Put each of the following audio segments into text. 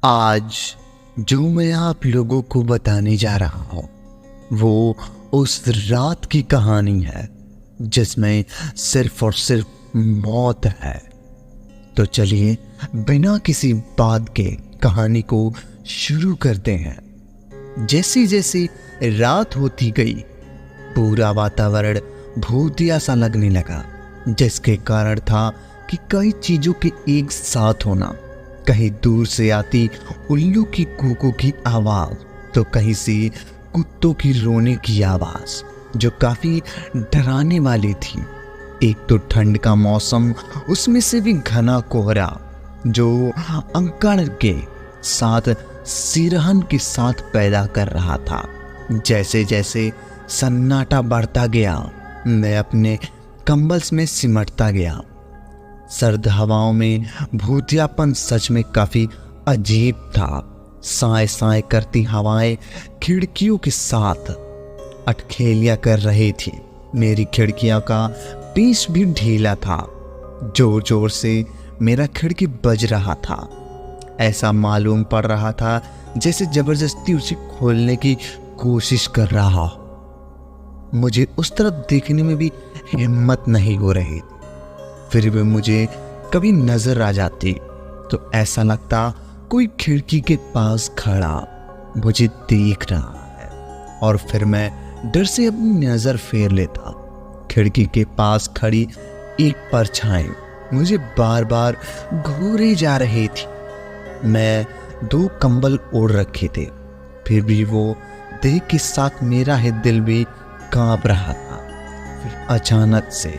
आज जो मैं आप लोगों को बताने जा रहा हूँ वो उस रात की कहानी है जिसमें सिर्फ और सिर्फ मौत है। तो चलिए बिना किसी बात के कहानी को शुरू करते हैं। जैसी जैसी रात होती गई पूरा वातावरण भूतिया सा लगने लगा, जिसके कारण था कि कई चीजों के एक साथ होना। कहीं दूर से आती उल्लू की कूकू की आवाज, तो कहीं से कुत्तों की रोने की आवाज जो काफी डराने वाली थी। एक तो ठंड का मौसम, उसमें से भी घना कोहरा जो अंकड़ के साथ सिरहन के साथ पैदा कर रहा था। जैसे जैसे सन्नाटा बढ़ता गया मैं अपने कंबल में सिमटता गया। सर्द हवाओं में भूतियापन सच में काफी अजीब था। साए साए करती हवाएं खिड़कियों के साथ अटखेलियां कर रही थी। मेरी खिड़कियों का पीस भी ढीला था। जोर जोर से मेरा खिड़की बज रहा था। ऐसा मालूम पड़ रहा था जैसे जबरदस्ती उसे खोलने की कोशिश कर रहा। मुझे उस तरफ देखने में भी हिम्मत नहीं हो रही, फिर भी मुझे कभी नजर आ जाती तो ऐसा लगता कोई खिड़की के पास खड़ा मुझे देख रहा है, और फिर मैं डर से अपनी नजर फेर लेता। खिड़की के पास खड़ी एक परछाई मुझे बार बार घूरे जा रही थी। मैं 2 कंबल ओढ़ रखे थे, फिर भी वो देख के साथ मेरा ही दिल भी कांप रहा था। फिर अचानक से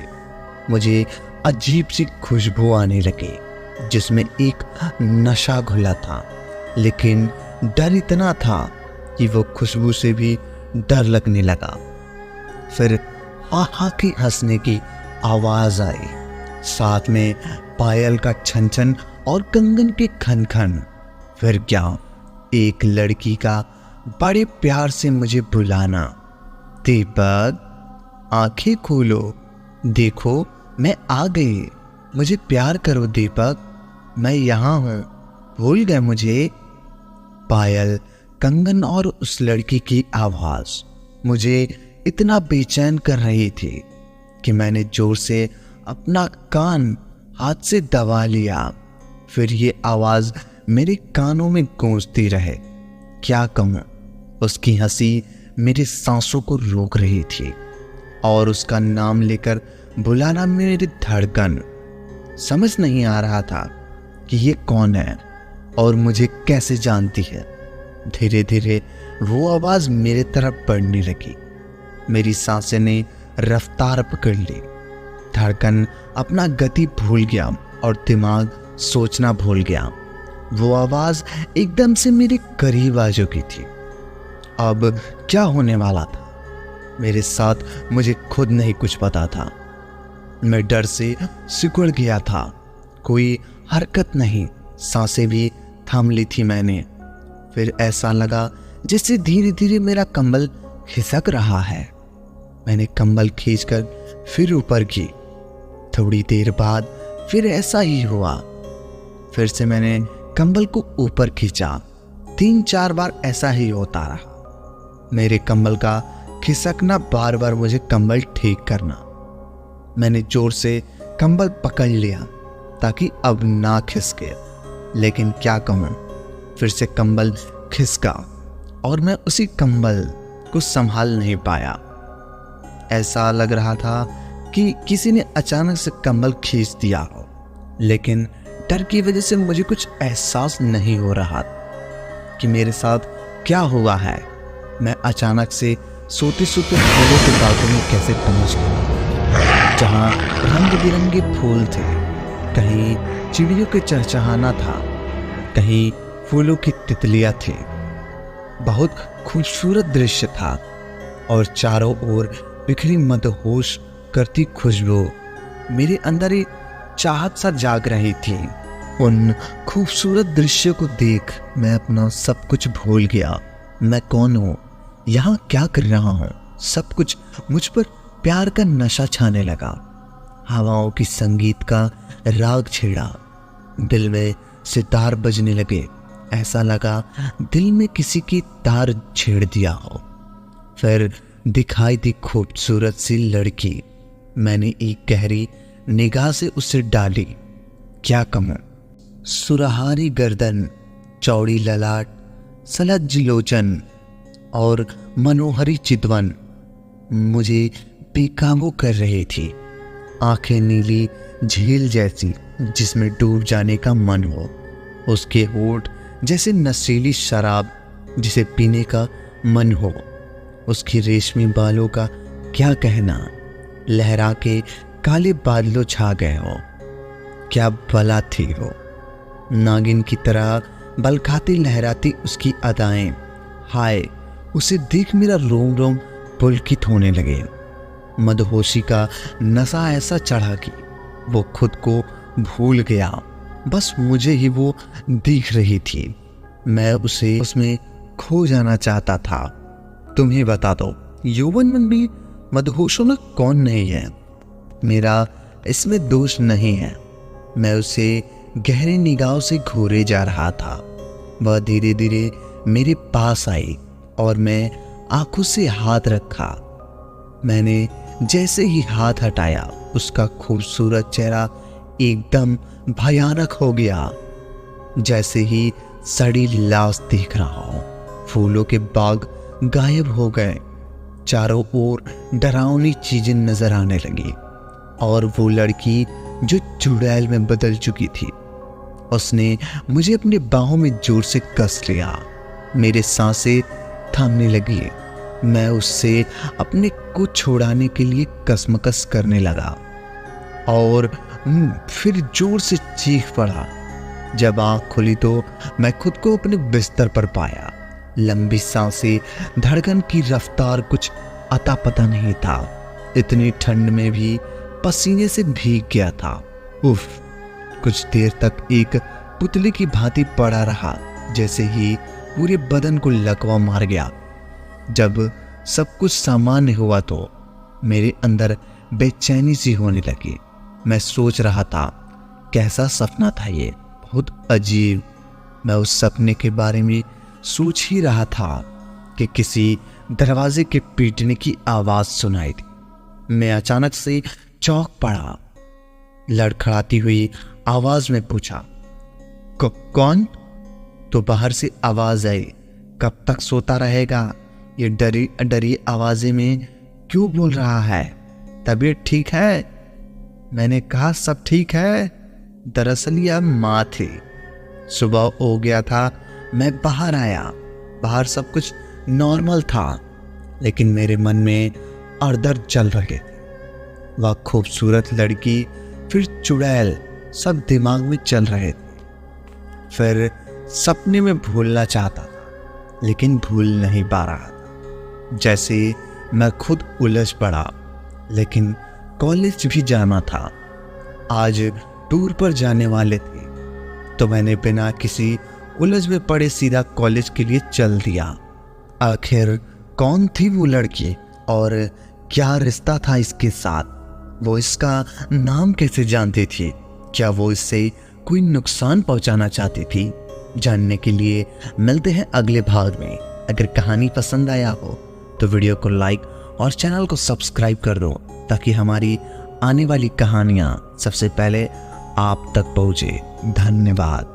मुझे अजीब सी खुशबू आने लगी जिसमें एक नशा घुला था, लेकिन डर इतना था कि वो खुशबू से भी डर लगने लगा। फिर हा की हंसने की आवाज आई, साथ में पायल का छन छन और कंगन के खन खन। फिर क्या, एक लड़की का बड़े प्यार से मुझे बुलाना, दीपक आंखें खोलो, देखो मैं आ गई, मुझे प्यार करो दीपक, मैं यहाँ हूँ, भूल गए मुझे। पायल, कंगन और उस लड़की की आवाज मुझे इतना बेचैन कर रही थी कि मैंने जोर से अपना कान हाथ से दबा लिया। फिर ये आवाज मेरे कानों में गूंजती रहे। क्या कहूँ, उसकी हंसी मेरी सांसों को रोक रही थी और उसका नाम लेकर बुलाना मेरी धड़कन। समझ नहीं आ रहा था कि ये कौन है और मुझे कैसे जानती है। धीरे धीरे वो आवाज मेरे तरफ बढ़ने लगी। मेरी सांसें ने रफ्तार पकड़ ली। धड़कन अपना गति भूल गया और दिमाग सोचना भूल गया। वो आवाज एकदम से मेरे करीब आ चुकी थी। अब क्या होने वाला था मेरे साथ मुझे खुद नहीं कुछ पता था। मैं डर से सिकुड़ गया था। कोई हरकत नहीं, सांसें भी थाम ली थी मैंने। फिर ऐसा लगा जैसे धीरे धीरे मेरा कंबल खिसक रहा है। मैंने कंबल खींचकर फिर ऊपर की। थोड़ी देर बाद फिर ऐसा ही हुआ। फिर से मैंने कंबल को ऊपर खींचा। 3-4 बार ऐसा ही होता रहा। मेरे कंबल का खिसकना बार बार मुझे कंबल ठीक करना। मैंने जोर से कंबल पकड़ लिया ताकि अब ना खिसके, लेकिन क्या कहूँ, फिर से कंबल खिसका और मैं उसी कंबल को संभाल नहीं पाया। ऐसा लग रहा था कि किसी ने अचानक से कंबल खींच दिया हो, लेकिन डर की वजह से मुझे कुछ एहसास नहीं हो रहा कि मेरे साथ क्या हुआ है। मैं अचानक से सोते सोते फूलों के बागों में कैसे पहुंच गया, जहां रंग बिरंगे फूल थे। कहीं चिड़ियों के चहचहाना था, कहीं फूलों की तितलियां थी। बहुत खूबसूरत दृश्य था और चारों ओर बिखरी मदहोश करती खुशबू मेरे अंदर ही चाहत सा जाग रही थी। उन खूबसूरत दृश्य को देख मैं अपना सब कुछ भूल गया। मैं कौन हूँ, यहाँ क्या कर रहा हूँ, सब कुछ मुझ पर प्यार का नशा छाने लगा। हवाओं की संगीत का राग छेड़ा, दिल में सितार बजने लगे ऐसा लगा दिल में किसी की तार छेड़ दिया हो। फिर दिखाई दी खूबसूरत सी लड़की। मैंने एक गहरी निगाह से उसे डाली। क्या कहूं, सुरहारी गर्दन, चौड़ी ललाट, सलज लोचन और मनोहरी चितवन मुझे बेकाबू कर रही थी। आंखें नीली झील जैसी जिसमें डूब जाने का मन हो। उसके होंठ जैसे नशीली शराब जिसे पीने का मन हो। उसकी रेशमी बालों का क्या कहना, लहरा के काले बादलों छा गए हो। क्या भला थी हो, नागिन की तरह बलखाती लहराती उसकी अदाएं। हाय, उसे देख मेरा रोम रोम पुलकित होने लगे। मदहोशी का नशा ऐसा चढ़ा कि वो खुद को भूल गया। बस मुझे ही वो दिख रही थी। मैं उसमें खो जाना चाहता था। तुम्हें बता दो, यौवन में भी मदहोश होना कौन नहीं है। मेरा इसमें दोष नहीं है। मैं उसे गहरी निगाहों से घूरे जा रहा था। वह धीरे धीरे मेरे पास आई और मैं आंखों से हाथ रखा। मैंने जैसे ही हाथ हटाया, उसका खूबसूरत चेहरा एकदम भयानक हो गया, जैसे ही सड़ी लाश देख रहा हूं। फूलों के बाग गायब हो गए। चारों ओर डरावनी चीजें नजर आने लगी और वो लड़की जो चुड़ैल में बदल चुकी थी, उसने मुझे अपनी बाहों में जोर से कस लिया। मेरे सांसें थमने लगी। मैं उससे अपने को छुड़ाने के लिए कसमकस करने लगा और फिर जोर से चीख पड़ा। जब आंख खुली तो मैं खुद को अपने बिस्तर पर पाया। लंबी सांसें, धड़कन की रफ्तार कुछ अता पता नहीं था। इतनी ठंड में भी पसीने से भीग गया था। उफ, कुछ देर तक एक पुतले की भांति पड़ा रहा, जैसे ही पूरे बदन को लकवा मार गया। जब सब कुछ सामान्य हुआ तो मेरे अंदर बेचैनी सी होने लगी। मैं सोच रहा था, कैसा सपना था ये, बहुत अजीब। मैं उस सपने के बारे में सोच ही रहा था कि किसी दरवाजे के पीटने की आवाज सुनाई दी। मैं अचानक से चौंक पड़ा। लड़खड़ाती हुई आवाज में पूछा, कौन? तो बाहर से आवाज आई, कब तक सोता रहेगा? ये डरी डरी आवाजें में क्यों बोल रहा है? तबीयत ठीक है? मैंने कहा सब ठीक है। दरअसल यह माँ थी। सुबह हो गया था, मैं बाहर आया। बाहर सब कुछ नॉर्मल था, लेकिन मेरे मन में अरदर चल रहे थे। वह खूबसूरत लड़की, फिर चुड़ैल, सब दिमाग में चल रहे थे। फिर सपने में भूलना चाहता था, लेकिन भूल नहीं पा रहा था। जैसे मैं खुद उलझ पड़ा, लेकिन कॉलेज भी जाना था। आज टूर पर जाने वाले थे, तो मैंने बिना किसी उलझ में पड़े सीधा कॉलेज के लिए चल दिया। आखिर कौन थी वो लड़की और क्या रिश्ता था इसके साथ? वो इसका नाम कैसे जानती थी? क्या वो इससे कोई नुकसान पहुंचाना चाहती थी? जानने के लिए मिलते हैं अगले भाग में। अगर कहानी पसंद आया हो तो वीडियो को लाइक और चैनल को सब्सक्राइब कर दो, ताकि हमारी आने वाली कहानियां सबसे पहले आप तक पहुंचे। धन्यवाद।